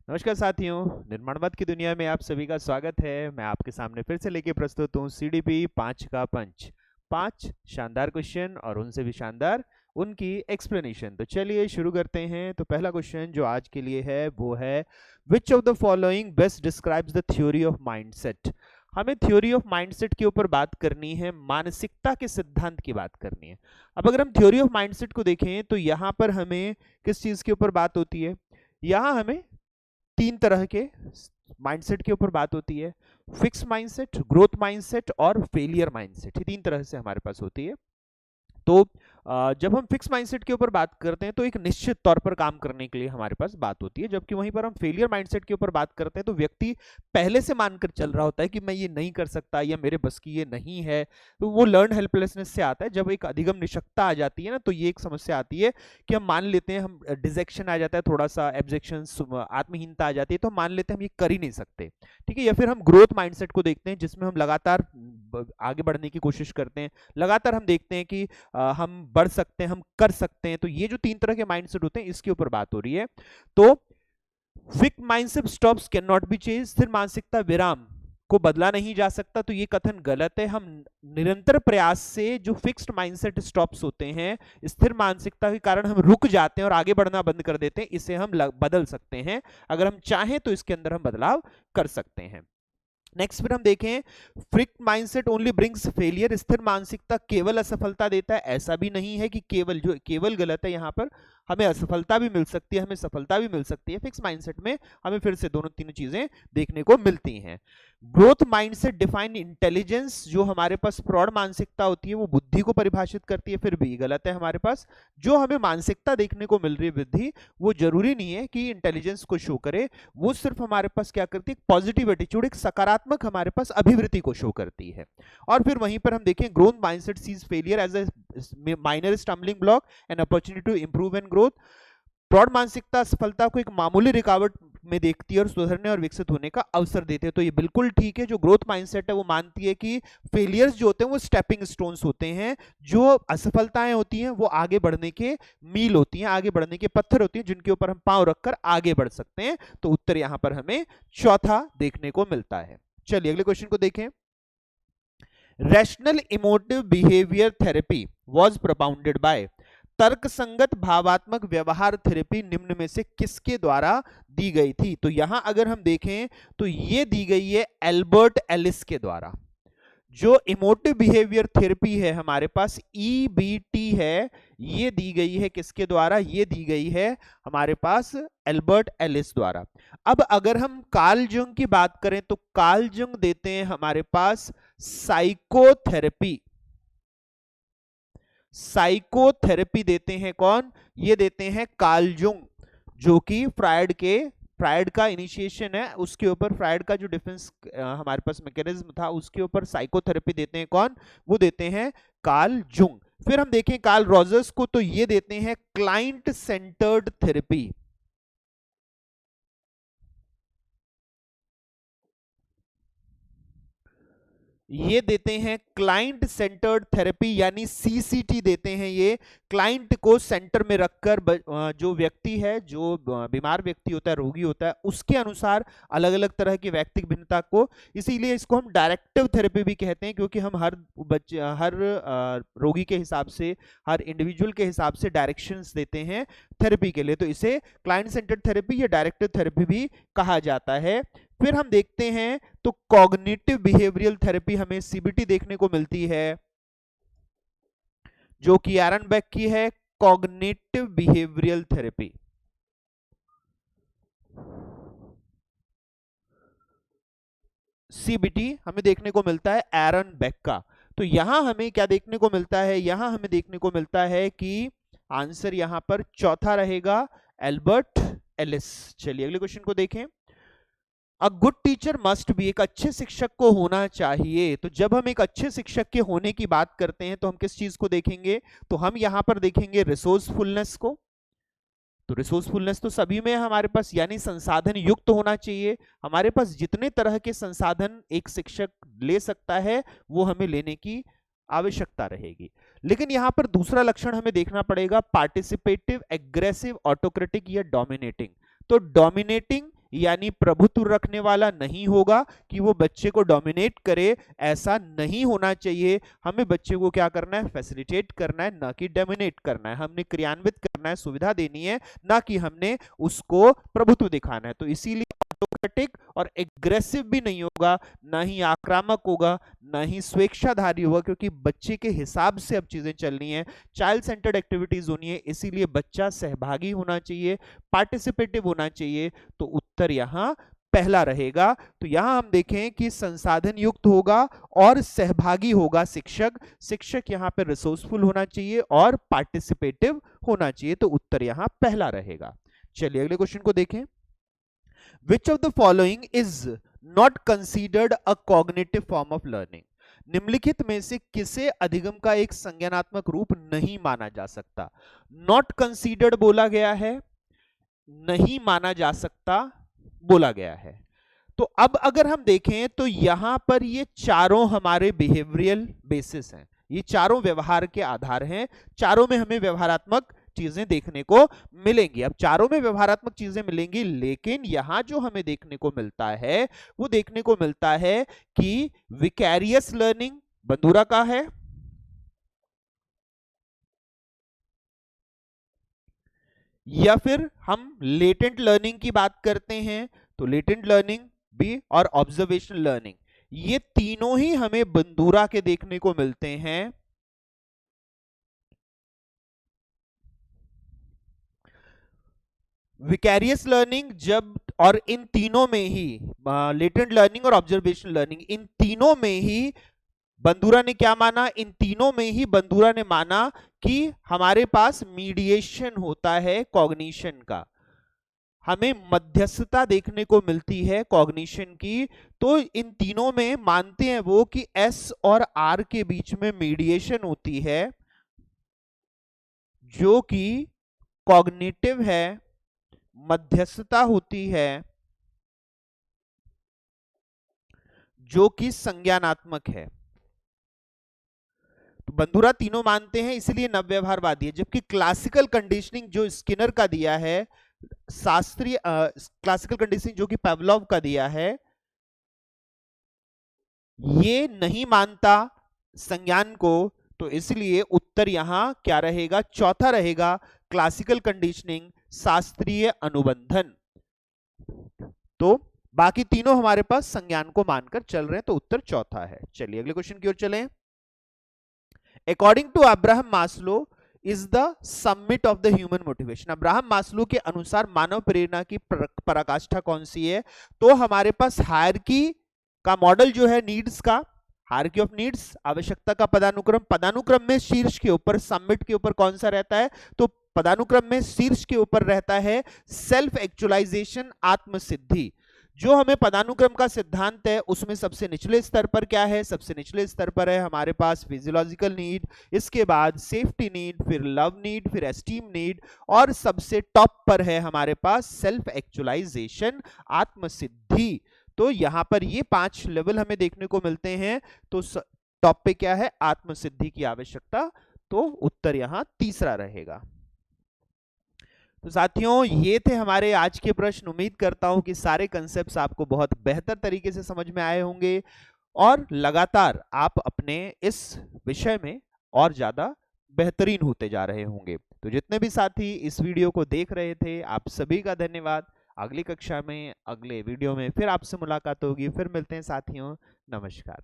नमस्कार साथियों, निर्माणवाद की दुनिया में आप सभी का स्वागत है। मैं आपके सामने फिर से लेके प्रस्तुत हूँ सीडीपी 5 का पंच। 5 शानदार क्वेश्चन और उनसे भी शानदार उनकी एक्सप्लेनेशन। तो चलिए शुरू करते हैं। तो पहला क्वेश्चन जो आज के लिए है वो है, which of the following best describes the theory of mindset. हमें थ्योरी ऑफ माइंडसेट के ऊपर बात करनी है, मानसिकता के सिद्धांत की बात करनी है। अब अगर हम थ्योरी ऑफ माइंडसेट को देखें तो यहाँ पर हमें किस चीज के ऊपर बात होती है? यहाँ हमें तीन तरह के माइंडसेट के ऊपर बात होती है। फिक्स माइंडसेट, ग्रोथ माइंडसेट और फेलियर माइंडसेट। ये तीन तरह से हमारे पास होती है। तो जब हम फिक्स माइंडसेट के ऊपर बात करते हैं तो एक निश्चित तौर पर काम करने के लिए हमारे पास बात होती है, जबकि वहीं पर हम फेलियर माइंडसेट के ऊपर बात करते हैं तो व्यक्ति पहले से मानकर चल रहा होता है कि मैं ये नहीं कर सकता या मेरे बस की ये नहीं है। तो वो लर्न हेल्पलेसनेस से आता है। जब एक अधिगम निशक्ता आ जाती है ना, तो ये एक समस्या आती है कि हम मान लेते हैं, हम डिजेक्शन आ जाता है, थोड़ा सा एब्जेक्शन, आत्महीनता आ जाती है, तो हम मान लेते हैं हम ये कर ही नहीं सकते। ठीक है। या फिर हम ग्रोथ माइंडसेट को देखते हैं जिसमें हम लगातार आगे बढ़ने की कोशिश करते हैं, लगातार हम देखते हैं कि हम बढ़ सकते हैं, हम कर सकते हैं। तो ये जो तीन तरह के माइंडसेट होते हैं इसके ऊपर बात हो रही है। तो fix mindset stops can not be change, स्थिर मानसिकता विराम को बदला नहीं जा सकता। तो ये कथन गलत है। हम निरंतर प्रयास से जो फिक्स्ड माइंडसेट स्टॉप्स होते हैं, स्थिर मानसिकता के कारण हम रुक जाते हैं और आगे बढ़ना बंद कर देते हैं, इसे हम बदल सकते हैं। अगर हम चाहें तो इसके अंदर हम बदलाव कर सकते हैं। नेक्स्ट फिर हम देखें, fixed mindset only brings failure. स्थिर मानसिकता केवल असफलता देता है। ऐसा भी नहीं है कि केवल, जो केवल गलत है। यहां पर हमें असफलता भी मिल सकती है, हमें सफलता भी मिल सकती है। फिक्स माइंडसेट में हमें फिर से दोनों तीनों चीजें देखने को मिलती हैं। Growth mindset define intelligence. जो हमारे पास प्रौढ़ मानसिकता होती है वो बुद्धि को परिभाषित करती है, फिर भी गलत है। हमारे पास जो हमें मानसिकता देखने को मिल रही है वृद्धि, वो जरूरी नहीं है कि इंटेलिजेंस को शो करे। वो सिर्फ हमारे पास क्या करती है, पॉजिटिव एटीट्यूड, एक सकारात्मक हमारे पास अभिवृत्ति को शो करती है। और फिर वहीं पर हम देखें, growth mindset sees failure as a minor stumbling block and opportunity to improve and growth. प्रौढ़ मानसिकता सफलता को एक मामूली रुकावट में देखती है और सुधरने और विकसित होने का अवसर देते हैं। तो ये बिल्कुल ठीक है। जो ग्रोथ माइंडसेट है वो मानती है कि फेलियर्स जो होते हैं वो स्टेपिंग स्टोन्स होते हैं, जो असफलताएं होती हैं वो आगे बढ़ने के मील होती हैं, आगे बढ़ने के पत्थर होती हैं, जिनके ऊपर हम पांव रखकर आगे बढ़ सकते हैं। तो उत्तर यहां पर हमें चौथा देखने को मिलता है। चलिए अगले क्वेश्चन को देखें। Rational emotive behaviour therapy was propounded by. तर्कसंगत भावात्मक व्यवहार थेरेपी निम्न में से किसके द्वारा दी गई थी? तो यहां अगर हम देखें तो ये दी गई है एल्बर्ट एलिस के द्वारा। जो इमोटिव बिहेवियर थेरेपी है हमारे पास, ईबीटी है, ये दी गई है किसके द्वारा? ये दी गई है हमारे पास एल्बर्ट एलिस द्वारा। अब अगर हम कार्ल जंग की बात करें तो कार्ल जंग देते हैं हमारे पास साइकोथेरेपी। साइकोथेरेपी देते हैं कौन? ये देते हैं कार्ल जंग, जो कि फ्रायड का इनिशिएशन है, उसके ऊपर फ्रायड का जो डिफेंस हमारे पास मैकेनिज्म था उसके ऊपर साइकोथेरेपी देते हैं कौन? वो देते हैं कार्ल जंग। फिर हम देखें कार्ल रॉजर्स को, तो ये देते हैं क्लाइंट सेंटर्ड थेरेपी। ये देते हैं क्लाइंट सेंटर्ड थेरेपी, यानी सीसीटी देते हैं। ये क्लाइंट को सेंटर में रखकर जो व्यक्ति है, जो बीमार व्यक्ति होता है, रोगी होता है, उसके अनुसार अलग अलग तरह की व्यक्तिगत भिन्नता को, इसीलिए इसको हम डायरेक्टिव थेरेपी भी कहते हैं, क्योंकि हम हर रोगी के हिसाब से, हर इंडिविजुअल के हिसाब से डायरेक्शंस देते हैं थेरेपी के लिए। तो इसे क्लाइंट सेंटर्ड थेरेपी या डायरेक्टिव थेरेपी भी कहा जाता है। फिर हम देखते हैं तो कॉग्निटिव बिहेवियरल थेरेपी हमें सीबीटी देखने को मिलती है, जो कि एरन बेक की है, कॉग्निटिव बिहेवियरल थेरेपी। सीबीटी हमें देखने को मिलता है एरन बेक का। तो यहां हमें क्या देखने को मिलता है? यहां हमें देखने को मिलता है कि आंसर यहां पर चौथा रहेगा, एल्बर्ट एलिस। चलिए अगले क्वेश्चन को देखें। A good teacher must be, एक अच्छे शिक्षक को होना चाहिए। तो जब हम एक अच्छे शिक्षक के होने की बात करते हैं तो हम किस चीज को देखेंगे? तो हम यहां पर देखेंगे रिसोर्सफुलनेस को। तो रिसोर्सफुलनेस तो सभी में हमारे पास, यानी संसाधन युक्त होना चाहिए। हमारे पास जितने तरह के संसाधन एक शिक्षक ले सकता है वो हमें लेने की आवश्यकता रहेगी। लेकिन यहां पर दूसरा लक्षण हमें देखना पड़ेगा, पार्टिसिपेटिव, एग्रेसिव, ऑटोक्रेटिक या डोमिनेटिंग। तो डोमिनेटिंग यानी प्रभुत्व रखने वाला नहीं होगा कि वो बच्चे को डोमिनेट करे, ऐसा नहीं होना चाहिए। हमें बच्चे को क्या करना है, फैसिलिटेट करना है, ना कि डोमिनेट करना है। हमने क्रियान्वित करना है, सुविधा देनी है, ना कि हमने उसको प्रभुत्व दिखाना है। तो इसीलिए ऑटोक्रेटिक और एग्रेसिव भी नहीं होगा, ना ही आक्रामक होगा, ना ही स्वेच्छाधारी होगा, क्योंकि बच्चे के हिसाब से अब चीजें चलनी है, चाइल्ड सेंटर्ड एक्टिविटीज होनी है। इसीलिए बच्चा सहभागी होना चाहिए, पार्टिसिपेटिव होना चाहिए। तो उत्तर यहां पहला रहेगा। तो यहां हम देखें कि संसाधन युक्त होगा और सहभागी होगा शिक्षक। शिक्षक यहां पर रिसोर्सफुल होना चाहिए और पार्टिसिपेटिव होना चाहिए। तो उत्तर यहां पहला रहेगा। चलिए अगले क्वेश्चन को देखें। Which of the following is not considered a cognitive form of learning? निम्नलिखित में से किसे अधिगम का एक संज्ञानात्मक रूप नहीं माना जा सकता? नॉट कंसीडर्ड बोला गया है, नहीं माना जा सकता बोला गया है। तो अब अगर हम देखें तो यहां पर ये चारों हमारे बिहेवियरल बेसिस हैं, ये चारों व्यवहार के आधार हैं। चारों में हमें व्यवहारात्मक चीजें देखने को मिलेंगी। अब चारों में व्यवहारात्मक चीजें मिलेंगी, लेकिन यहां जो हमें देखने को मिलता है वो देखने को मिलता है कि विकैरियस लर्निंग बंदूरा का है, या फिर हम लेटेंट लर्निंग की बात करते हैं तो लेटेंट लर्निंग भी, और ऑब्जर्वेशनल लर्निंग, ये तीनों ही हमें बंदूरा के देखने को मिलते हैं। विकैरियस लर्निंग जब, और इन तीनों में ही लेटेंट लर्निंग और ऑब्जर्वेशनल लर्निंग, इन तीनों में ही बंदूरा ने क्या माना, इन तीनों में ही बंदूरा ने माना कि हमारे पास मीडिएशन होता है कॉग्निशन का, हमें मध्यस्थता देखने को मिलती है कॉग्निशन की। तो इन तीनों में मानते हैं वो कि एस और आर के बीच में मीडिएशन होती है जो कि कॉग्निटिव है, मध्यस्थता होती है जो कि संज्ञानात्मक है। तो बंदूरा तीनों मानते हैं, इसलिए नवव्यवहारवादी है। जबकि क्लासिकल कंडीशनिंग जो स्किनर का दिया है, शास्त्रीय क्लासिकल कंडीशनिंग जो कि पावलोव का दिया है, ये नहीं मानता संज्ञान को। तो इसलिए उत्तर यहां क्या रहेगा, चौथा रहेगा, क्लासिकल कंडीशनिंग, शास्त्रीय अनुबंधन। तो बाकी तीनों हमारे पास संज्ञान को मानकर चल रहे हैं, तो उत्तर चौथा है। चलिए अगले क्वेश्चन की ओर चलें। According to Abraham Maslow is the summit of the human motivation. Abraham Maslow के अनुसार मानव प्रेरणा की पराकाष्ठा कौन सी है? तो हमारे पास हायरार्की का मॉडल जो है, नीड्स का, हायरार्की ऑफ नीड्स, आवश्यकता का पदानुक्रम। पदानुक्रम में शीर्ष के ऊपर, समिट के ऊपर कौन सा रहता है? तो पदानुक्रम में शीर्ष के ऊपर रहता है सेल्फ एक्चुअलाइजेशन, आत्मसिद्धि। जो हमें पदानुक्रम का सिद्धांत है उसमें सबसे निचले स्तर पर क्या है? सबसे निचले स्तर पर है हमारे पास फिजियोलॉजिकल नीड, इसके बाद सेफ्टी नीड, फिर लव नीड, फिर एस्टीम नीड, और सबसे टॉप पर है हमारे पास सेल्फ एक्चुअलाइजेशन, आत्मसिद्धि। तो यहां पर ये 5 लेवल हमें देखने को मिलते हैं। तो टॉप पे क्या है? आत्मसिद्धि की आवश्यकता। तो उत्तर यहां तीसरा रहेगा। तो साथियों, ये थे हमारे आज के प्रश्न। उम्मीद करता हूं कि सारे कंसेप्ट्स आपको बहुत बेहतर तरीके से समझ में आए होंगे और लगातार आप अपने इस विषय में और ज्यादा बेहतरीन होते जा रहे होंगे। तो जितने भी साथी इस वीडियो को देख रहे थे, आप सभी का धन्यवाद। अगली कक्षा में, अगले वीडियो में फिर आपसे मुलाकात होगी। फिर मिलते हैं साथियों, नमस्कार।